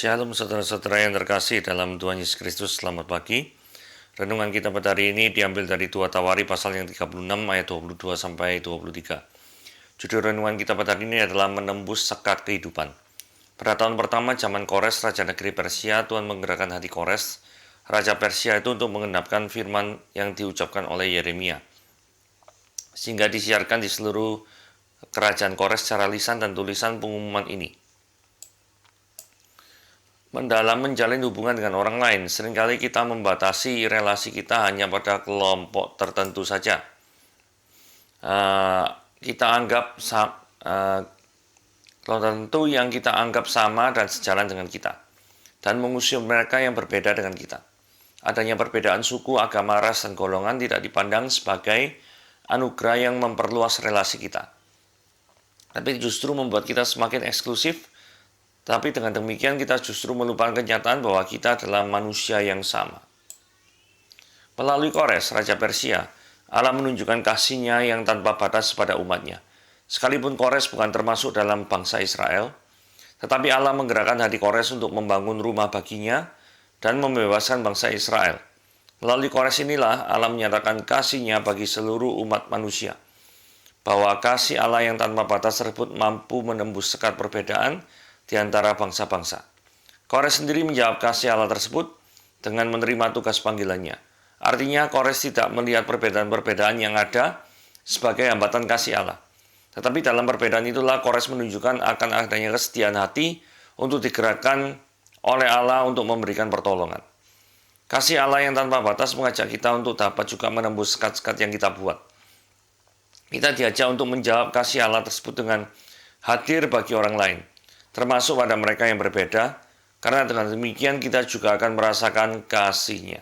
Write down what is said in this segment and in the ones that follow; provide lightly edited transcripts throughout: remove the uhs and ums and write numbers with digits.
Shalom saudara-saudara yang terkasih dalam Tuhan Yesus Kristus, selamat pagi. Renungan kita pada hari ini diambil dari 2 Tawari pasal yang 36 ayat 22 sampai 23. Judul renungan kita pada hari ini adalah menembus sekat kehidupan. Pada tahun pertama zaman Kores, Raja Negeri Persia, Tuhan menggerakkan hati Kores, Raja Persia itu untuk mengenapkan firman yang diucapkan oleh Yeremia. Sehingga disiarkan di seluruh kerajaan Kores secara lisan dan tulisan pengumuman ini. Mendalam menjalin hubungan dengan orang lain, seringkali kita membatasi relasi kita hanya pada kelompok tertentu saja. Kita anggap kelompok tertentu yang kita anggap sama dan sejalan dengan kita, dan mengusir mereka yang berbeda dengan kita. Adanya perbedaan suku, agama, ras, dan golongan tidak dipandang sebagai anugerah yang memperluas relasi kita, tapi justru membuat kita semakin eksklusif. Tapi dengan demikian kita justru melupakan kenyataan bahwa kita adalah manusia yang sama. Melalui Kores, Raja Persia, Allah menunjukkan kasih-Nya yang tanpa batas pada umat-Nya. Sekalipun Kores bukan termasuk dalam bangsa Israel, tetapi Allah menggerakkan hati Kores untuk membangun rumah baginya dan membebaskan bangsa Israel. Melalui Kores inilah Allah menyatakan kasih-Nya bagi seluruh umat manusia, bahwa kasih Allah yang tanpa batas tersebut mampu menembus sekat perbedaan di antara bangsa-bangsa. Kores sendiri menjawab kasih Allah tersebut dengan menerima tugas panggilannya. Artinya Kores tidak melihat perbedaan-perbedaan yang ada sebagai hambatan kasih Allah. Tetapi dalam perbedaan itulah Kores menunjukkan akan adanya kesetiaan hati untuk digerakkan oleh Allah untuk memberikan pertolongan. Kasih Allah yang tanpa batas mengajak kita untuk dapat juga menembus sekat-sekat yang kita buat. Kita diajak untuk menjawab kasih Allah tersebut dengan hadir bagi orang lain, termasuk pada mereka yang berbeda, karena dengan demikian kita juga akan merasakan kasih-Nya.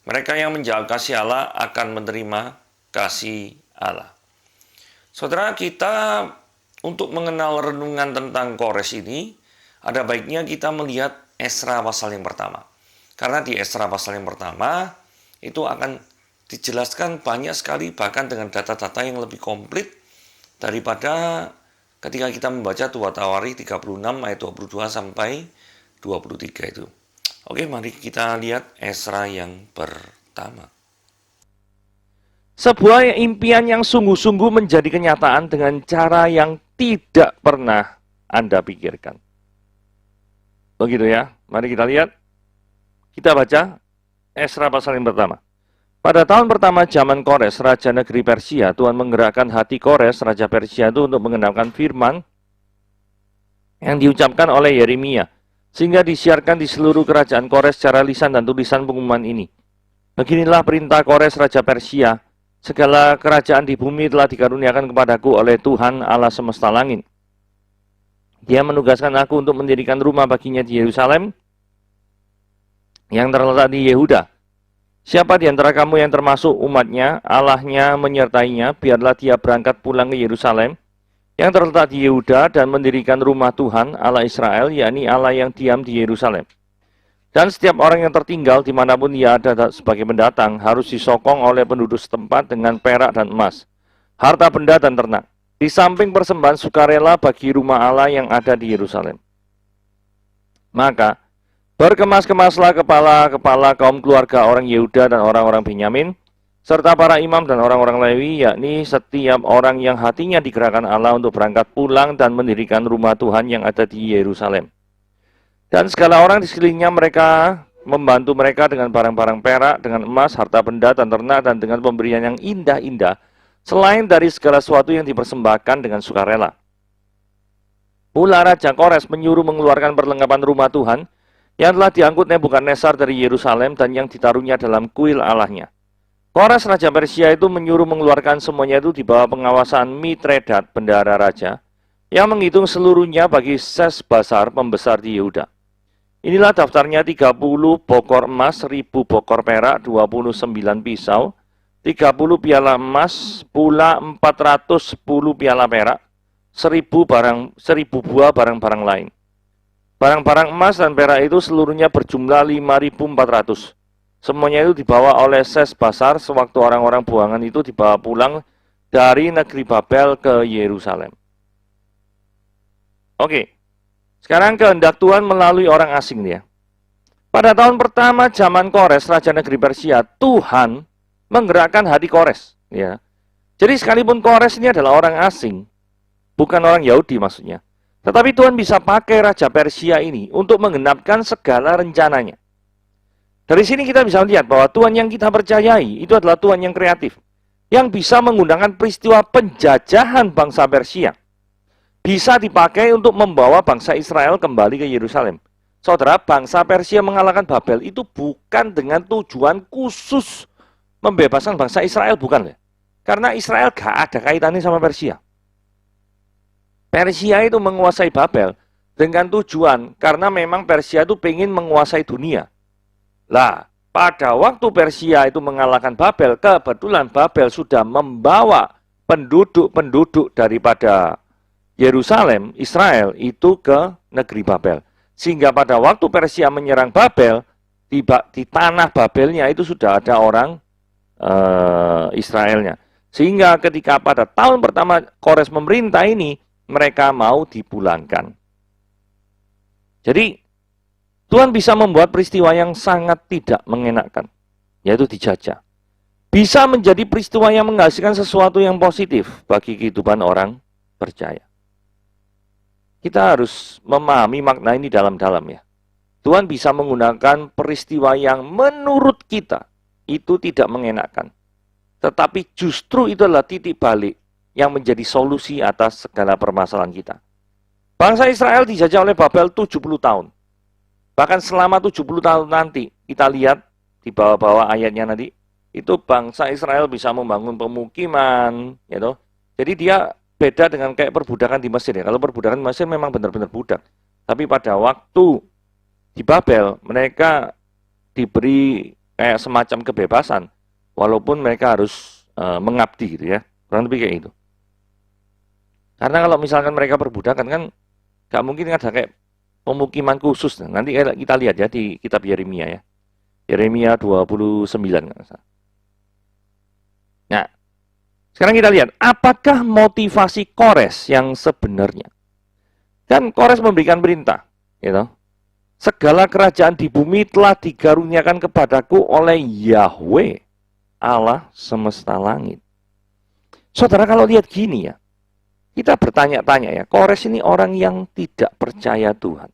Mereka yang menjawab kasih Allah akan menerima kasih Allah. Saudara, kita untuk mengenal renungan tentang Kores ini, ada baiknya kita melihat Esra pasal yang pertama. Karena di Esra pasal yang pertama, itu akan dijelaskan banyak sekali, bahkan dengan data-data yang lebih komplit daripada ketika kita membaca 2 Tawari 36 ayat 22 sampai 23 itu. Oke, mari kita lihat Esra yang pertama. Sebuah impian yang sungguh-sungguh menjadi kenyataan dengan cara yang tidak pernah Anda pikirkan. Begitu ya, mari kita lihat. Kita baca Esra pasal yang pertama. Pada tahun pertama zaman Kores, Raja Negeri Persia, Tuhan menggerakkan hati Kores, Raja Persia itu untuk mengenalkan firman yang diucapkan oleh Yeremia, sehingga disiarkan di seluruh kerajaan Kores secara lisan dan tulisan pengumuman ini. Beginilah perintah Kores, Raja Persia, segala kerajaan di bumi telah dikaruniakan kepadaku oleh Tuhan Allah semesta langit. Dia menugaskan aku untuk mendirikan rumah baginya di Yerusalem, yang terletak di Yehuda. Siapa di antara kamu yang termasuk umatnya, Allahnya menyertainya, biarlah dia berangkat pulang ke Yerusalem, yang terletak di Yehuda, dan mendirikan rumah Tuhan, Allah Israel, yakni Allah yang diam di Yerusalem. Dan setiap orang yang tertinggal dimanapun ia ada sebagai pendatang, harus disokong oleh penduduk setempat dengan perak dan emas, harta benda dan ternak, di samping persembahan sukarela bagi rumah Allah yang ada di Yerusalem. Maka berkemas-kemaslah kepala-kepala kaum keluarga orang Yehuda dan orang-orang Benyamin, serta para imam dan orang-orang Lewi, yakni setiap orang yang hatinya digerakkan Allah untuk berangkat pulang dan mendirikan rumah Tuhan yang ada di Yerusalem. Dan segala orang di sekelilingnya mereka membantu mereka dengan barang-barang perak, dengan emas, harta benda, dan ternak, dan dengan pemberian yang indah-indah, selain dari segala sesuatu yang dipersembahkan dengan sukarela. Pula Raja Kores menyuruh mengeluarkan perlengkapan rumah Tuhan, yang telah diangkut Nebukadnezar dari Yerusalem dan yang ditaruhnya dalam kuil Allahnya. Kores Raja Persia itu menyuruh mengeluarkan semuanya itu di bawah pengawasan Mitredat, bendahara raja, yang menghitung seluruhnya bagi Sesbasar, pembesar di Yehuda. Inilah daftarnya: 30 bokor emas, 1000 bokor perak, 29 pisau, 30 piala emas, pula 410 piala perak, 1000 buah barang-barang lain. Barang-barang emas dan perak itu seluruhnya berjumlah 5.400. Semuanya itu dibawa oleh Sesbasar sewaktu orang-orang buangan itu dibawa pulang dari negeri Babel ke Yerusalem. Oke, Sekarang kehendak Tuhan melalui orang asing dia. Pada tahun pertama zaman Kores, Raja Negeri Persia, Tuhan menggerakkan hati Kores. Ya. Jadi sekalipun Kores ini adalah orang asing, bukan orang Yahudi maksudnya. Tetapi Tuhan bisa pakai Raja Persia ini untuk menggenapkan segala rencananya. Dari sini kita bisa melihat bahwa Tuhan yang kita percayai itu adalah Tuhan yang kreatif. Yang bisa menggunakan peristiwa penjajahan bangsa Persia. Bisa dipakai untuk membawa bangsa Israel kembali ke Yerusalem. Saudara, bangsa Persia mengalahkan Babel itu bukan dengan tujuan khusus membebaskan bangsa Israel, bukan ya? Karena Israel gak ada kaitannya sama Persia. Persia itu menguasai Babel dengan tujuan karena memang Persia itu pengen menguasai dunia. Lah, pada waktu Persia itu mengalahkan Babel, kebetulan Babel sudah membawa penduduk-penduduk daripada Yerusalem, Israel itu ke negeri Babel. Sehingga pada waktu Persia menyerang Babel, di tanah Babelnya itu sudah ada orang Israelnya. Sehingga ketika pada tahun pertama Kores memerintah ini, mereka mau dipulangkan. Jadi, Tuhan bisa membuat peristiwa yang sangat tidak mengenakan, yaitu dijajah. Bisa menjadi peristiwa yang menghasilkan sesuatu yang positif bagi kehidupan orang percaya. Kita harus memahami makna ini dalam-dalam ya. Tuhan bisa menggunakan peristiwa yang menurut kita itu tidak mengenakan. Tetapi justru itu adalah titik balik yang menjadi solusi atas segala permasalahan kita. Bangsa Israel dijajah oleh Babel 70 tahun. Bahkan selama 70 tahun nanti, kita lihat di bawah-bawah ayatnya nanti, itu bangsa Israel bisa membangun pemukiman, gitu. Jadi dia beda dengan kayak perbudakan di Mesir ya. Kalau perbudakan di Mesir memang benar-benar budak. Tapi pada waktu di Babel, mereka diberi kayak semacam kebebasan. Walaupun mereka harus mengabdi gitu ya. Kurang lebih kayak itu. Karena kalau misalkan mereka perbudakan kan, gak mungkin ada kayak pemukiman khusus. Nanti kita lihat ya di kitab Yeremia ya. Yeremia 29. Nah, sekarang kita lihat, apakah motivasi Kores yang sebenarnya? Kan Kores memberikan perintah, gitu. Segala kerajaan di bumi telah dikaruniakan kepadaku oleh Yahweh, Allah semesta langit. Saudara kalau lihat gini ya, kita bertanya-tanya ya, Kores ini orang yang tidak percaya Tuhan.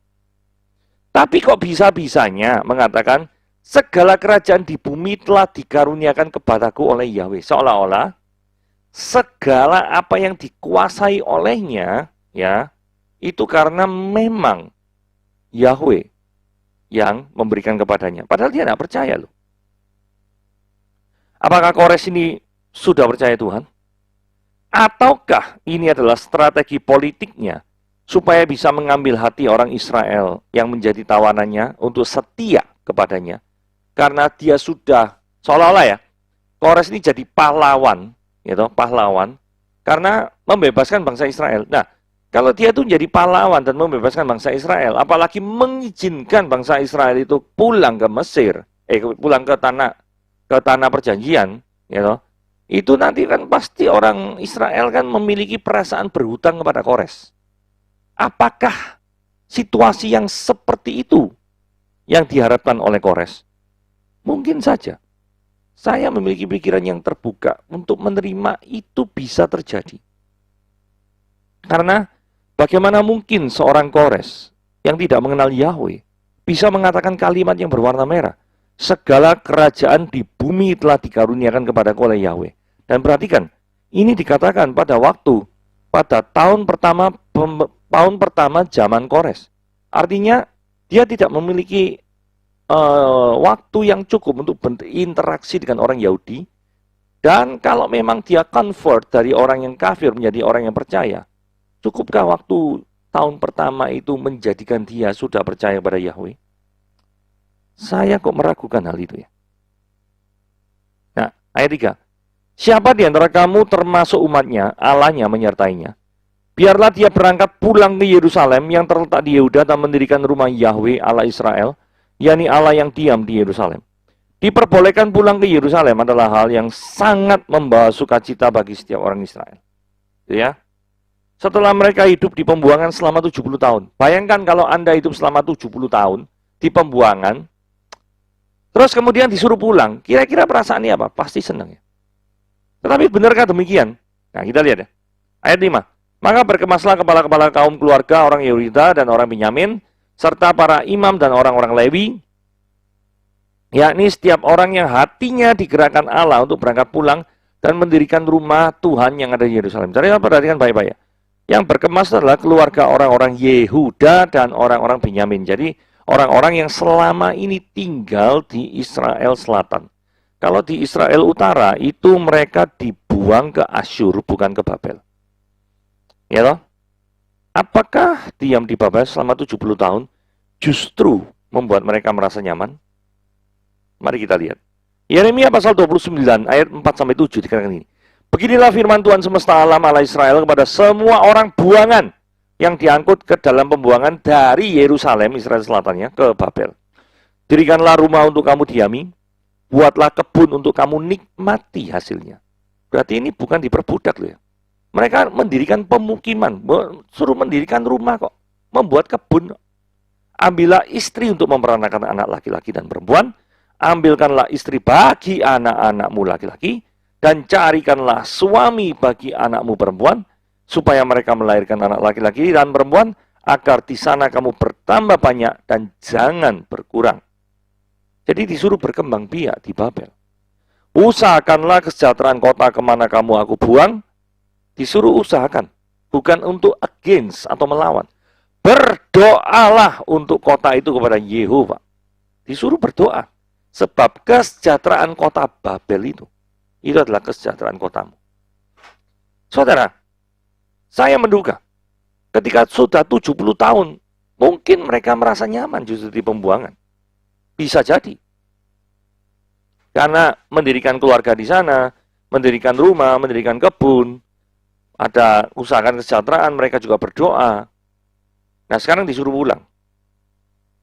Tapi kok bisa-bisanya mengatakan, segala kerajaan di bumi telah dikaruniakan kepadaku oleh Yahweh. Seolah-olah, segala apa yang dikuasai olehnya ya itu karena memang Yahweh yang memberikan kepadanya. Padahal dia tidak percaya loh. Apakah Kores ini sudah percaya Tuhan? Ataukah ini adalah strategi politiknya supaya bisa mengambil hati orang Israel yang menjadi tawanannya untuk setia kepadanya? Karena dia sudah seolah-olah ya, Kores ini jadi pahlawan, gitu, pahlawan karena membebaskan bangsa Israel. Nah, kalau dia itu menjadi pahlawan dan membebaskan bangsa Israel, apalagi mengizinkan bangsa Israel itu pulang ke Mesir, pulang ke tanah perjanjian, gitu, itu nanti kan pasti orang Israel kan memiliki perasaan berhutang kepada Kores. Apakah situasi yang seperti itu yang diharapkan oleh Kores? Mungkin saja. Saya memiliki pikiran yang terbuka untuk menerima itu bisa terjadi. Karena bagaimana mungkin seorang Kores yang tidak mengenal Yahweh bisa mengatakan kalimat yang berwarna merah. Segala kerajaan di bumi telah dikaruniakan kepadaku oleh Yahweh. Dan perhatikan, ini dikatakan pada tahun pertama zaman Kores. Artinya dia tidak memiliki waktu yang cukup untuk berinteraksi dengan orang Yahudi. Dan kalau memang dia convert dari orang yang kafir menjadi orang yang percaya, cukupkah waktu tahun pertama itu menjadikan dia sudah percaya pada Yahweh? Saya kok meragukan hal itu ya. Nah, ayat 3. Siapa di antara kamu termasuk umatnya, Allahnya menyertainya. Biarlah dia berangkat pulang ke Yerusalem yang terletak di Yehuda dan mendirikan rumah Yahweh Allah Israel, yakni Allah yang diam di Yerusalem. Diperbolehkan pulang ke Yerusalem adalah hal yang sangat membawa sukacita bagi setiap orang Israel. Ya. setelah mereka hidup di pembuangan selama 70 tahun. Bayangkan kalau Anda hidup selama 70 tahun di pembuangan, terus kemudian disuruh pulang, kira-kira perasaannya apa? Pasti senang ya. Tetapi benarkah demikian? Nah, kita lihat ya. Ayat 5. Maka berkemaslah kepala-kepala kaum keluarga orang Yehuda dan orang Benyamin, serta para imam dan orang-orang Lewi, yakni setiap orang yang hatinya digerakkan Allah untuk berangkat pulang dan mendirikan rumah Tuhan yang ada di Yerusalem. Jadi perhatikan baik-baik ya. Yang berkemas adalah keluarga orang-orang Yehuda dan orang-orang Benyamin. Jadi orang-orang yang selama ini tinggal di Israel Selatan. Kalau di Israel Utara itu mereka dibuang ke Asyur, bukan ke Babel. Ya toh? Apakah diam di Babel selama 70 tahun justru membuat mereka merasa nyaman? Mari kita lihat. Yeremia pasal 29 ayat 4-7 dikatakan ini. Beginilah firman Tuhan semesta alam Allah Israel kepada semua orang buangan yang diangkut ke dalam pembuangan dari Yerusalem, Israel Selatannya, ke Babel. Dirikanlah rumah untuk kamu diami, buatlah kebun untuk kamu nikmati hasilnya. Berarti ini bukan diperbudak loh ya. Mereka mendirikan pemukiman, suruh mendirikan rumah kok, membuat kebun. Ambillah istri untuk memperanakan anak laki-laki dan perempuan, ambilkanlah istri bagi anak-anakmu laki-laki, dan carikanlah suami bagi anakmu perempuan, supaya mereka melahirkan anak laki-laki dan perempuan, agar di sana kamu bertambah banyak dan jangan berkurang. Jadi disuruh berkembang biak di Babel. Usahakanlah kesejahteraan kota kemana kamu aku buang, disuruh usahakan, bukan untuk against atau melawan. Berdoalah untuk kota itu kepada Yehova. Disuruh berdoa. Sebab kesejahteraan kota Babel itu adalah kesejahteraan kotamu. Saudara, saya menduga ketika sudah 70 tahun, mungkin mereka merasa nyaman justru di pembuangan. Bisa jadi. Karena mendirikan keluarga di sana, mendirikan rumah, mendirikan kebun, ada usahakan kesejahteraan, mereka juga berdoa. Nah, sekarang disuruh pulang.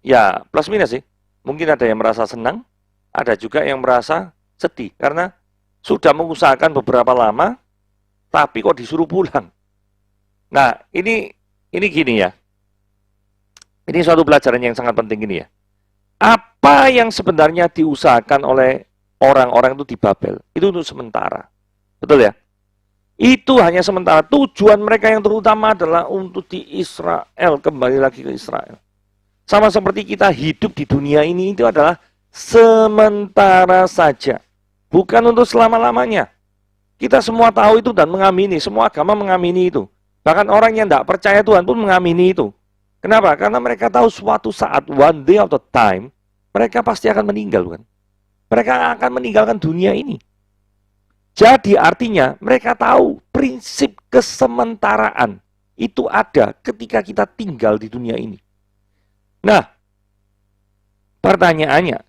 Ya, plus minus sih. Mungkin ada yang merasa senang, ada juga yang merasa sedih karena sudah mengusahakan beberapa lama, tapi kok disuruh pulang. Nah, ini gini ya. Ini suatu pelajaran yang sangat penting ini ya. Apa yang sebenarnya diusahakan oleh orang-orang itu di Babel, itu untuk sementara. Betul ya? Itu hanya sementara. Tujuan mereka yang terutama adalah untuk di Israel, kembali lagi ke Israel. Sama seperti kita hidup di dunia ini, itu adalah sementara saja. Bukan untuk selama-lamanya. Kita semua tahu itu dan mengamini. Semua agama mengamini itu. Bahkan orang yang tidak percaya Tuhan pun mengamini itu. Kenapa? Karena mereka tahu suatu saat, one day of the time, mereka pasti akan meninggal. Bukan? Mereka akan meninggalkan dunia ini. Jadi artinya mereka tahu prinsip kesementaraan itu ada ketika kita tinggal di dunia ini. Nah, pertanyaannya,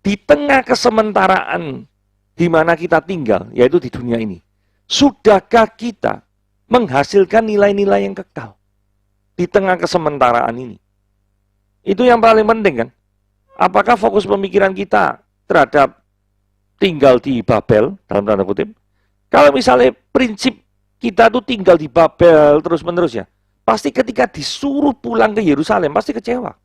di tengah kesementaraan di mana kita tinggal, yaitu di dunia ini, sudahkah kita menghasilkan nilai-nilai yang kekal di tengah kesementaraan ini? Itu yang paling penting kan? Apakah fokus pemikiran kita terhadap tinggal di Babel, dalam tanda kutip? Kalau misalnya prinsip kita tuh tinggal di Babel terus-menerus ya, pasti ketika disuruh pulang ke Yerusalem, pasti kecewa.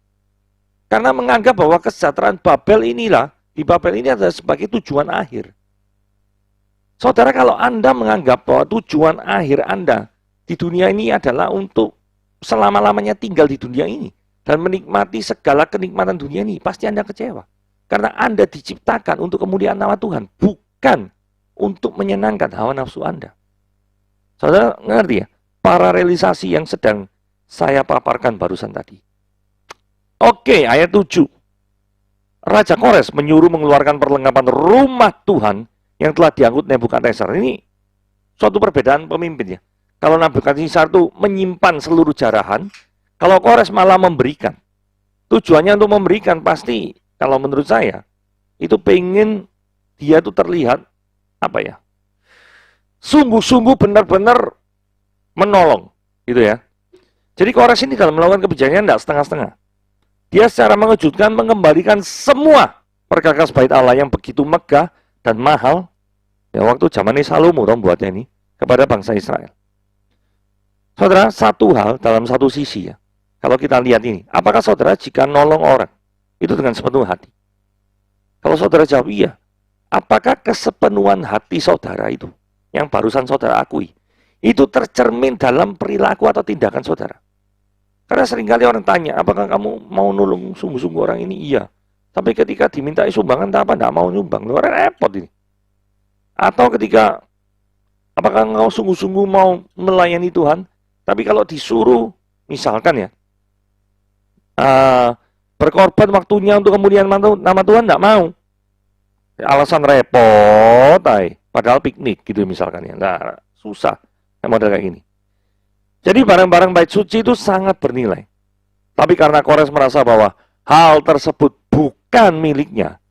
Karena menganggap bahwa kesejahteraan Babel inilah, di Babel ini adalah sebagai tujuan akhir. Saudara, kalau Anda menganggap bahwa tujuan akhir Anda di dunia ini adalah untuk selama-lamanya tinggal di dunia ini, dan menikmati segala kenikmatan dunia ini, pasti Anda kecewa. Karena Anda diciptakan untuk kemuliaan nama Tuhan, bukan untuk menyenangkan hawa nafsu Anda. Saudara ngerti ya? Paralelisasi yang sedang saya paparkan barusan tadi. Oke, ayat 7. Raja Kores menyuruh mengeluarkan perlengkapan rumah Tuhan yang telah diangkut Nebukadnezar. Ini suatu perbedaan pemimpin ya. Kalau Nebukadnezar itu menyimpan seluruh jarahan, kalau Kores malah memberikan. Tujuannya untuk memberikan pasti, kalau menurut saya, itu pengen dia itu terlihat, apa ya, sungguh-sungguh benar-benar menolong, gitu ya. Jadi Kores ini dalam melakukan kebijakannya tidak setengah-setengah. Dia secara mengejutkan mengembalikan semua perkakas bait Allah yang begitu megah dan mahal, ya waktu zaman Salomo buatnya ini, kepada bangsa Israel. Saudara, satu hal dalam satu sisi ya. Kalau kita lihat ini, apakah saudara jika nolong orang itu dengan sepenuh hati? Kalau saudara jawab iya, apakah kesepenuhan hati saudara itu yang barusan saudara akui itu tercermin dalam perilaku atau tindakan saudara? Karena seringkali orang tanya, apakah kamu mau nolong sungguh-sungguh orang ini? Iya. Tapi ketika dimintai sumbangan, apa enggak mau nyumbang? Orang repot ini. Atau ketika, apakah engkau sungguh-sungguh mau melayani Tuhan? Tapi kalau disuruh, misalkan ya, berkorban waktunya untuk kemuliaan nama Tuhan, enggak mau. Alasan repot, padahal piknik gitu misalkan ya. Nah, susah model kayak gini. Jadi barang-barang bait suci itu sangat bernilai. Tapi karena Kores merasa bahwa hal tersebut bukan miliknya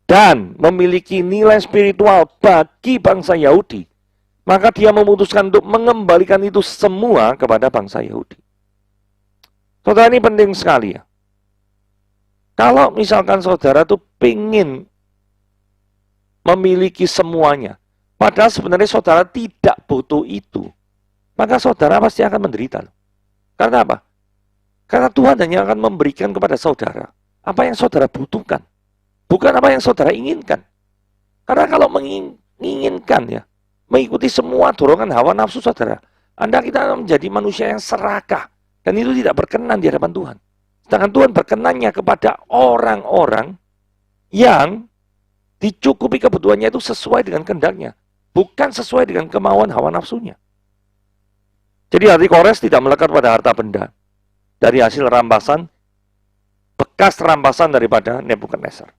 dan memiliki nilai spiritual bagi bangsa Yahudi, maka dia memutuskan untuk mengembalikan itu semua kepada bangsa Yahudi. Saudara, ini penting sekali ya. Kalau misalkan saudara tuh pengen memiliki semuanya, padahal sebenarnya saudara tidak butuh itu, maka saudara pasti akan menderita. Karena apa? Karena Tuhan hanya akan memberikan kepada saudara apa yang saudara butuhkan, bukan apa yang saudara inginkan. Karena kalau menginginkan ya, mengikuti semua dorongan hawa nafsu saudara, Anda kita menjadi manusia yang serakah, dan itu tidak berkenan di hadapan Tuhan. Sedangkan Tuhan berkenannya kepada orang-orang yang dicukupi kebutuhannya itu sesuai dengan kehendaknya, bukan sesuai dengan kemauan hawa nafsunya. Jadi hati Kores tidak melekat pada harta benda dari hasil rampasan, bekas rampasan daripada Nebukadnezar.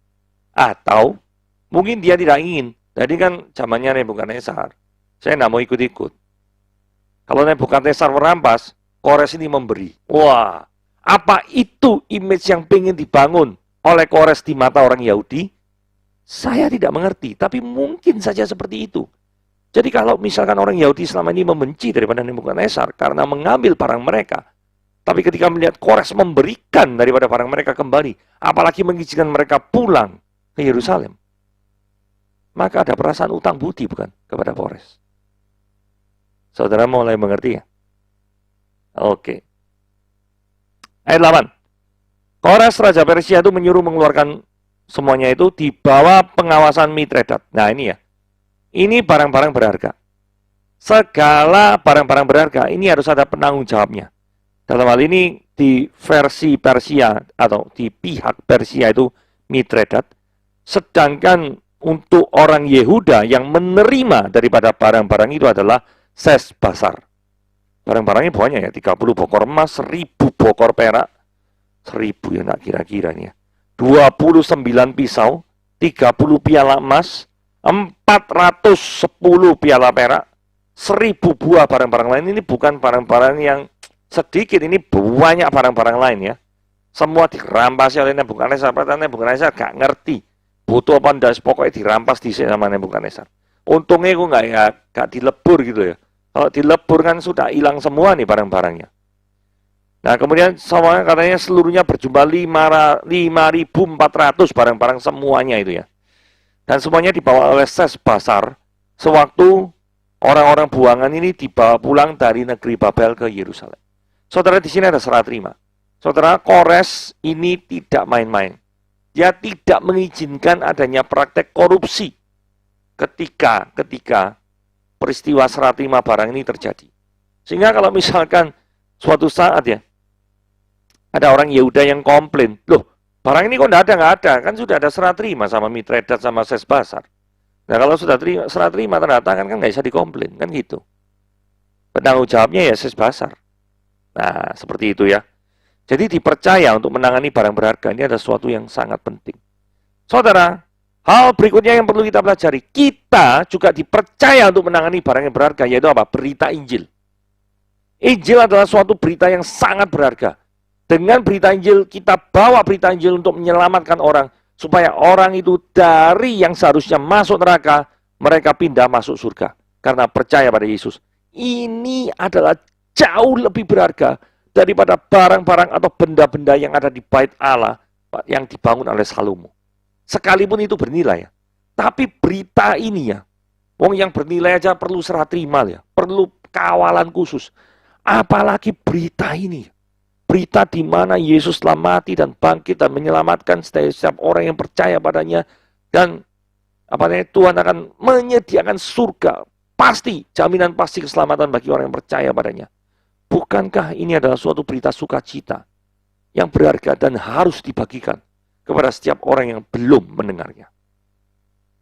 Atau mungkin dia tidak ingin. Jadi kan zamannya Nebukadnezar, saya tidak mau ikut-ikut. Kalau Nebukadnezar merampas, Kores ini memberi. Wah, apa itu image yang ingin dibangun oleh Kores di mata orang Yahudi? Saya tidak mengerti, tapi mungkin saja seperti itu. Jadi kalau misalkan orang Yahudi selama ini membenci daripada Nebukadnezar karena mengambil barang mereka, tapi ketika melihat Kores memberikan daripada barang mereka kembali, apalagi mengizinkan mereka pulang ke Yerusalem, maka ada perasaan utang budi bukan kepada Kores. Saudara mulai mengerti ya? Oke. Ayat 8. Kores Raja Persia itu menyuruh mengeluarkan semuanya itu di bawah pengawasan Mitredat. Nah ini ya, ini barang-barang berharga. Segala barang-barang berharga ini harus ada penanggung jawabnya. Dalam hal ini di versi Persia atau di pihak Persia itu Mitredat. Sedangkan untuk orang Yehuda yang menerima daripada barang-barang itu adalah Sesbasar. Barang-barangnya banyak ya, 30 bokor emas, 1000 bokor perak, 1000 ya nak kira-kira nih ya. 29 pisau, 30 piala emas, 410 piala perak, 1000 buah barang-barang lain. Ini bukan barang-barang yang sedikit, ini banyak barang-barang lain ya. Semua dirampasi oleh Nebukadnezar. Nebukadnezar gak ngerti butuh apa ndas, pokoknya dirampas di sama Nebukadnezar. Untungnya aku gak dilebur gitu ya. Kalau dilebur kan sudah hilang semua nih barang-barangnya. Nah kemudian semuanya katanya seluruhnya berjumlah 5.400 barang-barang semuanya itu ya. Dan semuanya dibawa oleh Sesbasar sewaktu orang-orang buangan ini dibawa pulang dari negeri Babel ke Yerusalem. Saudara, di sini ada serah terima. Saudara, Kores ini tidak main-main. Dia tidak mengizinkan adanya praktek korupsi ketika peristiwa serah terima barang ini terjadi. Sehingga kalau misalkan suatu saat ya, ada orang Yehuda yang komplain, loh barang ini kok nggak ada, kan sudah ada serah terima sama Mitredat sama Sesbasar. Nah kalau sudah serah terima tanda tangan kan nggak bisa dikomplain, kan gitu. Penanggung jawabnya ya Sesbasar. Nah seperti itu ya. Jadi dipercaya untuk menangani barang berharga ini ada sesuatu yang sangat penting. Saudara, hal berikutnya yang perlu kita pelajari, kita juga dipercaya untuk menangani barang yang berharga, yaitu apa? Berita Injil. Injil adalah suatu berita yang sangat berharga. Dengan berita Injil, kita bawa berita Injil untuk menyelamatkan orang, supaya orang itu dari yang seharusnya masuk neraka, mereka pindah masuk surga. Karena percaya pada Yesus. Ini adalah jauh lebih berharga daripada barang-barang atau benda-benda yang ada di bait Allah yang dibangun oleh Salomo. Sekalipun itu bernilai ya. Tapi berita ini ya, wong yang bernilai aja perlu serah terima ya, perlu kawalan khusus. Apalagi berita ini. Berita di mana Yesus telah mati dan bangkit dan menyelamatkan setiap orang yang percaya padanya. Dan Tuhan akan menyediakan surga. Pasti, jaminan pasti keselamatan bagi orang yang percaya padanya. Bukankah ini adalah suatu berita sukacita yang berharga dan harus dibagikan kepada setiap orang yang belum mendengarnya?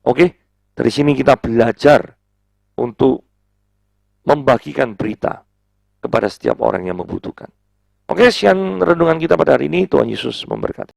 Oke, dari sini kita belajar untuk membagikan berita kepada setiap orang yang membutuhkan. Oke, sekian renungan kita pada hari ini. Tuhan Yesus memberkati.